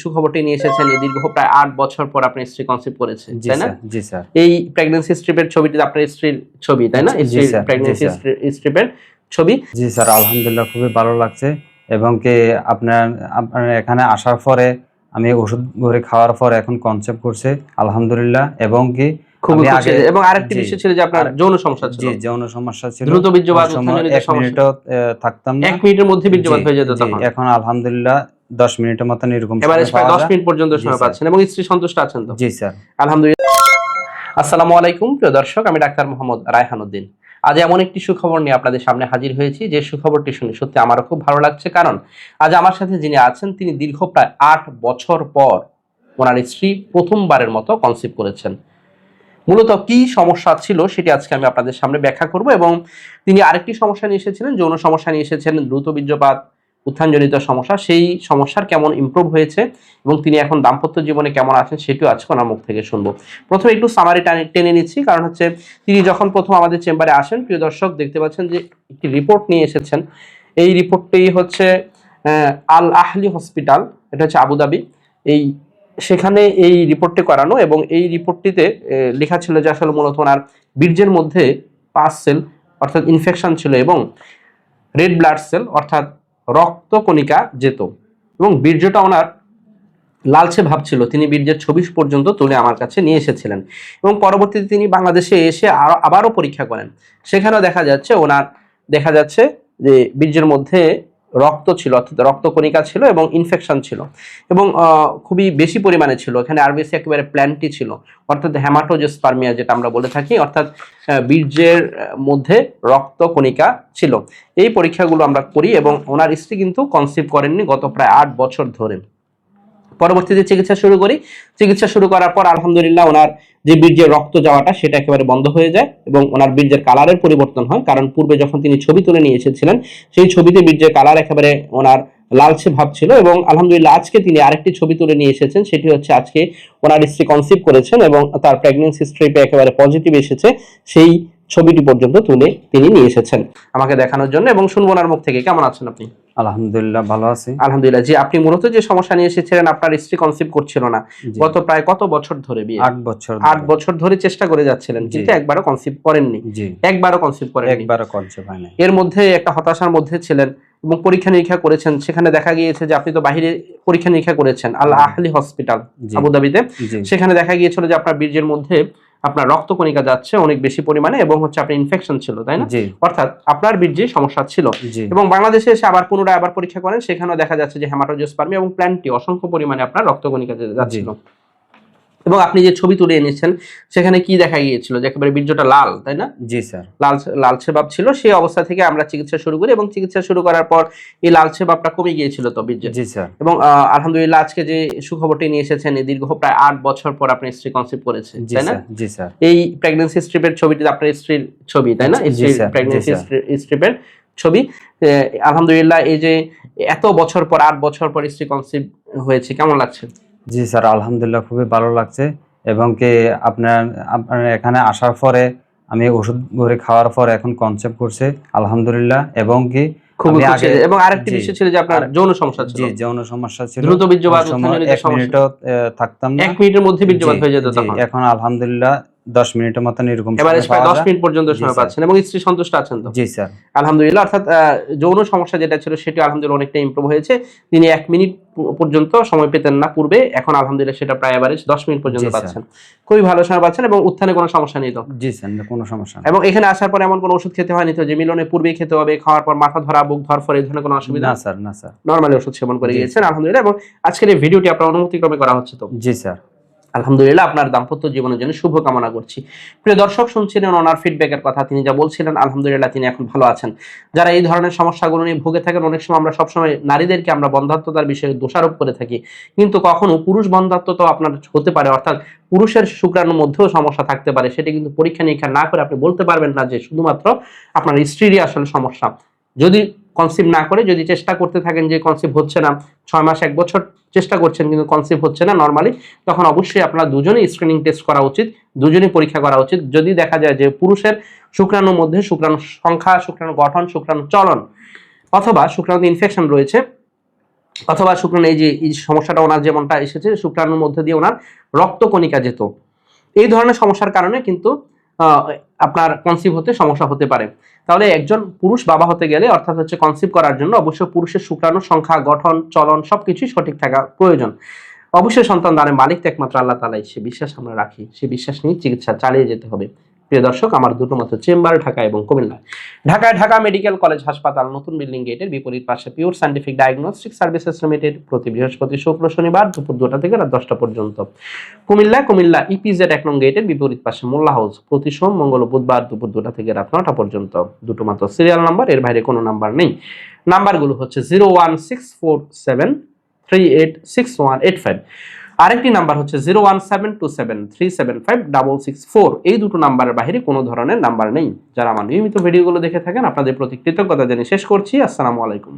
সুখবরটি নিয়ে এসেছেন দীর্ঘ প্রায় 8 বছর পর আপনার স্ত্রী কনসিভ করেছে, জি তাই না? স্যার, জি স্যার। এই প্রেগন্যান্সি স্ট্রিপের ছবিটি আপনার স্ত্রীর ছবি, তাই না? জি স্যার, প্রেগন্যান্সি স্ট্রিপের ছবি। জি স্যার, আলহামদুলিল্লাহ খুবই ভালো লাগছে। এবং কি আপনার আপনার এখানে আসার পরে আমি ওষুধ ঘরে খাওয়ার পর এখন কনসেপ্ট করছে আলহামদুলিল্লাহ। এবং কি খুবই আমি খুশি। আগে এবং আরেকটি বিষয় ছিল যে আপনার যৌন সমস্যা ছিল। জি যৌন সমস্যা ছিল। দ্রুত বীর্যপাত, ওই সময় উত্থানজনিত 1 সমস্যা। মিনিটও থাকতাম না। 1 মিনিটের মধ্যে বীর্যপাত হয়ে যেত জি, তখন। এখন আলহামদুলিল্লাহ 10 মিনিটের মতন এরকম এবারে সময় প্রায় পাওয়া 10 যায়। মিনিট পর্যন্ত জি সময় স্যার, পাচ্ছেন এবং স্ত্রী সন্তুষ্ট আছেন তো? জি স্যার। আলহামদুলিল্লাহ। আসসালামু আলাইকুম প্রিয় দর্শক, আমি ডাক্তার মোহাম্মদ রায়হান উদ্দিন। আজ এমন একটি সুখবর নিয়ে আপনাদের সামনে হাজির হয়েছি যে সুখবরটি শুনে সত্যি আমারও খুব ভালো লাগছে। কারণ আজ আমার সাথে যিনি আছেন তিনি দীর্ঘ প্রায় 8 বছর পর ওনার স্ত্রী প্রথমবারের মতো কনসিভ করেছেন। মূলত কি সমস্যা ছিল সেটি আজকে আমি আপনাদের সামনে ব্যাখ্যা করব। এবং তিনি আরেকটি সমস্যা নিয়ে এসেছিলেন, যৌন সমস্যা নিয়ে এসেছিলেন, দ্রুত বীর্যপাত, উত্থানজনিত সমস্যা। সেই সমস্যার কেমন ইমপ্রুভ হয়েছে এবং তিনি এখন দাম্পত্য জীবনে কেমন আছেন সেটিও আজকে ওনার মুখ থেকে শুনবো। প্রথমে একটু সামারি টেনে নিচ্ছি, কারণ হচ্ছে তিনি যখন প্রথম আমাদের চেম্বারে আসেন, প্রিয় দর্শক দেখতে পাচ্ছেন যে একটি রিপোর্ট নিয়ে এসেছেন। এই রিপোর্টটি হচ্ছে আল আহলি হসপিটাল, এটা হচ্ছে আবুধাবি। সেখানে এই রিপোর্টটি করানো এবং এই রিপোর্টটিতে লেখা ছিল যে আসলে মূলত ওনার বীর্যের মধ্যে পাস সেল অর্থাৎ ইনফেকশন ছিল এবং রেড ব্লাড সেল অর্থাৎ রক্তকণিকা যেত এবং বীর্যটা ওনার লালচে ভাব ছিল। তিনি বীর্যের ছবি পর্যন্ত তুলে আমার কাছে নিয়ে এসেছিলেন এবং পরবর্তীতে তিনি বাংলাদেশে এসে আবারও পরীক্ষা করেন। সেখানেও দেখা যাচ্ছে যে বীর্যের মধ্যে রক্ত ছিল অর্থাৎ রক্তকণিকা ছিল এবং ইনফেকশন ছিল এবং খুবই বেশি পরিমাণে ছিল। এখানে আরবিসি একেবারে প্ল্যান্টি ছিল অর্থাৎ হেমাটোজোস্পার্মিয়া যেটা আমরা বলে থাকি, অর্থাৎ বীর্যের মধ্যে রক্তকণিকা ছিল। এই পরীক্ষাগুলো আমরা করি এবং ওনার স্ত্রী কিন্তু কনসিভ করেননি গত প্রায় 8 বছর ধরে। পরবর্তীতে চিকিৎসা শুরু করি। চিকিৎসা শুরু করার পর আলহামদুলিল্লাহ ওনার যে বীর্যের রক্ত যাওয়াটা সেটা একেবারে বন্ধ হয়ে যায় এবং ওনার বীর্যের কালারের পরিবর্তন হয়। কারণ পূর্বে যখন তিনি ছবি তুলে নিয়ে এসেছিলেন সেই ছবিতে বীর্যের কালার একেবারে ওনার লালচে ভাব ছিল এবং আলহামদুলিল্লাহ আজকে তিনি আরেকটি ছবি তুলে নিয়ে এসেছেন, সেটি হচ্ছে আজকে ওনার স্ত্রী কনসিভ করেছেন এবং তার প্রেগন্যান্সি স্ট্রিপে একেবারে পজিটিভ এসেছে। সেই ছবিটি পর্যন্ত তুলে তিনি নিয়ে এসেছেন আমাকে দেখানোর জন্য এবং শুনবো ওনার মুখ থেকে। কেমন আছেন আপনি? আলহামদুলিল্লাহ ভালো আছি। আলহামদুলিল্লাহ। জি, আপনি মূলত যে সমস্যা নিয়ে এসেছিলেন আপনার স্ত্রী কনসিভ করছিল না গত প্রায় কত বছর ধরে? বিয়ে 8 বছর। 8 বছর ধরে চেষ্টা করে যাচ্ছিলেন কিন্তু একবারও কনসিভ করেননি। জি, একবারও কনসিভ করেননি। একবারও কনসিভ হয় নাই। এর মধ্যে একটা হতাশার মধ্যে ছিলেন এবং পরীক্ষা নিরীক্ষা করেছেন। সেখানে দেখা গিয়েছে যে আপনি তো বাইরে পরীক্ষা নিরীক্ষা করেছেন আল আহলি হসপিটাল আবুধাবিতে। সেখানে দেখা গিয়েছিল যে আপনার বীর্যের মধ্যে আপনার রক্তকণিকা যাচ্ছে অনেক বেশি পরিমাণে এবং হচ্ছে আপনার ইনফেকশন ছিল, তাই না? অর্থাৎ আপনার বীর্যে সমস্যা ছিল এবং বাংলাদেশে এসে আবার পুনরায় আবার পরীক্ষা করেন। সেখানেও দেখা যাচ্ছে যে হেমাটোজোস্পার্মিয়া এবং প্ল্যান্টি অসংখ্য পরিমাণে আপনার রক্তকণিকা যাচ্ছিল এবং আপনি যে ছবি তুলে এনেছেন সেখানে কি দেখা গিয়েছিল যে একেবারে বীর্যটা লাল, তাই না? জি স্যার, লালচে ভাব ছিল। সেই অবস্থা থেকে আমরা চিকিৎসা শুরু করি এবং চিকিৎসা শুরু করার পর এই লালচে ভাবটা কমে গিয়েছিল তো বীর্যে। জি স্যার। এবং আলহামদুলিল্লাহ আজকে যে সুখবরটি নিয়ে এসেছেন দীর্ঘ প্রায় 8 বছর পর আপনার স্ত্রী কনসিভ করেছে, তাই না? জি স্যার। এই প্রেগন্যান্সি স্ট্রিপের ছবিটি আপনার স্ত্রীর ছবি, তাই না? প্রেগন্যান্সি স্ট্রিপের ছবি। আলহামদুলিল্লাহ এই যে এত বছর পর 8 বছর পর স্ত্রী কনসিভ হয়েছে, কেমন লাগছে? জি স্যার, আলহামদুলিল্লাহ খুবই ভালো লাগছে। এবং কি আপনার এখানে আসার পরে আমি ওষুধ ঘরে খাওয়ার পর এখন কনসেপ্ট করছে আলহামদুলিল্লাহ। এবং কি খুবই খুশি। এবং আরেকটি বিষয় ছিল যে আপনার যৌন সমস্যা ছিল। জি যৌন সমস্যা ছিল। দ্রুত বীর্যপাত, উত্থানজনিত 1 মিনিটও থাকতাম না। 1 মিনিটের মধ্যে বীর্যপাত হয়ে যেত তখন। এখন আলহামদুলিল্লাহ 10 মিনিটের মতন এরকম এবারে প্রায় 10 মিনিট পর্যন্ত সময় পাচ্ছেন এবং স্ত্রী সন্তুষ্ট আছেন তো? জি স্যার, আলহামদুলিল্লাহ। অর্থাৎ যৌন সমস্যা যেটা ছিল সেটি আলহামদুলিল্লাহ অনেকটা ইমপ্রুভ হয়েছে। তিনি 1 মিনিট পর্যন্ত সময় পেতেন না পূর্বে, এখন আলহামদুলিল্লাহ সেটা প্রায় এভারেজ 10 মিনিট পর্যন্ত পাচ্ছেন। খুবই ভালো সময় পাচ্ছেন এবং উত্থানে কোনো সমস্যা নেই তো? জি স্যার, কোনো সমস্যা নেই। এবং এখানে আসার পর এমন কোনো ওষুধ খেতে হয়নি তো যে মিলনের পূর্বেই খেতে হবে, খাওয়ার পর মাথা ধরা, বুক ধরফর এই ধরনের কোনো অসুবিধা? না স্যার, না স্যার, নরমালি ওষুধ সেবন করে গিয়েছেন আলহামদুলিল্লাহ। এবং আজকের এই ভিডিওটি আপনার অনুমতিক্রমে করা হচ্ছে তো? জি স্যার। আলহামদুলিল্লাহ, আপনার দাম্পত্য জীবনের জন্য শুভ কামনা করছি। প্রিয় দর্শক, শুনছিলেন ওনার ফিডব্যাকের কথা। তিনি যা বলছিলেন আলহামদুলিল্লাহ তিনি এখন ভালো আছেন। যারা এই ধরনের সমস্যাগুলো নিয়ে ভুগে থাকেন, অনেক সময় আমরা সবসময় নারীদেরকে আমরা বন্ধাত্মতার বিষয়ে দোষারোপ করে থাকি, কিন্তু কখনো পুরুষ বন্ধাত্ম তো আপনার হতে পারে, অর্থাৎ পুরুষের শুক্রাণুর মধ্যেও সমস্যা থাকতে পারে। সেটা কিন্তু পরীক্ষা নিরীক্ষা না করে আপনি বলতে পারবেন না যে শুধুমাত্র আপনার স্ত্রীরই আসলে সমস্যা। যদি কনসিভ না করে যদি চেষ্টা করতে থাকেন যে কনসিভ হচ্ছে না, 6 মাস 1 বছর চেষ্টা করছেন কিন্তু কনসিভ হচ্ছে না নরমালি, তখন অবশ্যই আপনারা দুজনেই স্ক্রিনিং টেস্ট করা উচিত, দুজনেই পরীক্ষা করা উচিত। যদি দেখা যায় যে পুরুষের শুক্রাণুর মধ্যে শুক্রাণু সংখ্যা, শুক্রাণু গঠন, শুক্রাণু চলন অথবা শুক্রাণুতে ইনফেকশন রয়েছে, অথবা শুক্রাণু এই সমস্যাটা ওনার যেমনটা এসেছে, শুক্রাণুর মধ্যে দিয়ে ওনার রক্তকণিকা যেত, এই ধরনের সমস্যার কারণে কিন্তু আপনার কনসিভ হতে সমস্যা হতে পারে। তাহলে একজন পুরুষ বাবা হতে গেলে অর্থাৎ হচ্ছে কনসিভ করার জন্য অবশ্যই পুরুষের শুক্রাণুর সংখ্যা, গঠন, চলন সবকিছুই সঠিক থাকা প্রয়োজন। অবশ্যই সন্তান দানের মালিক তো একমাত্র আল্লাহ তাআলাই, সে বিশ্বাস আমরা রাখি, সে বিশ্বাস নিয়ে চিকিৎসা চালিয়ে যেতে হবে। প্রিয় দর্শক, আমার দুটো মাত্র চেম্বার ঢাকা এবং কুমিল্লা। ঢাকায় ঢাকা মেডিকেল কলেজ হাসপাতাল নতুন বিল্ডিং গেটের বিপরীত পাশে pure scientific diagnostic services limited, প্রতি বৃহস্পতি, শুক্র, শনিবার দুপুর 2টা থেকে রাত 10টা পর্যন্ত। কুমিল্লা ইপিজেড 1 নং গেটের বিপরীত পাশে মোল্লা হাউস, প্রতি সোম, মঙ্গল ও বুধবার দুপুর 2টা থেকে রাত 9টা পর্যন্ত। দুটো মাত্র সিরিয়াল নাম্বার, এর বাইরে কোনো নাম্বার নেই। নাম্বারগুলো হচ্ছে 01647386185, আরেকটি নাম্বার হচ্ছে 01727375664। এই দুটো নাম্বারের বাইরে কোনো ধরনের নাম্বার নেই। যারা আমার নিয়মিত ভিডিওগুলো দেখে থাকেন, আপনাদের প্রতি কৃতজ্ঞতা জানিয়ে শেষ করছি। আসসালামু আলাইকুম।